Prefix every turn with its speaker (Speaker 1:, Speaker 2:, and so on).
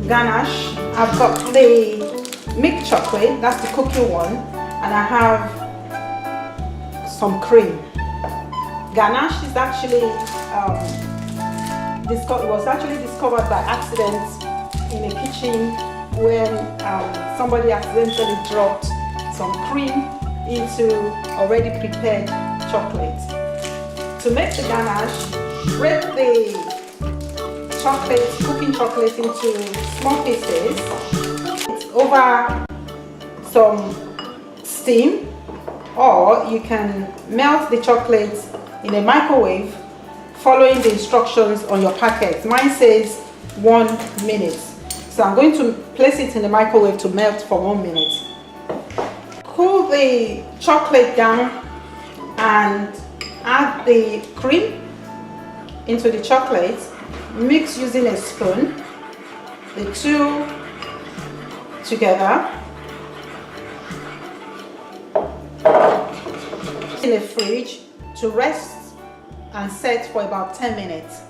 Speaker 1: ganache. I've got the milk chocolate, that's the cookie one, and I have some cream. Ganache is actually it was actually discovered by accident in a kitchen when somebody accidentally dropped some cream into already prepared chocolate. To make the ganache, break the cooking chocolate into small pieces over some steam, or you can melt the chocolate in a microwave following the instructions on your packet. Mine says 1 minute. So I'm going to place it in the microwave to melt for 1 minute. Cool the chocolate down and add the cream into the chocolate. Mix using a spoon, the two together. In the fridge to rest and set for about 10 minutes.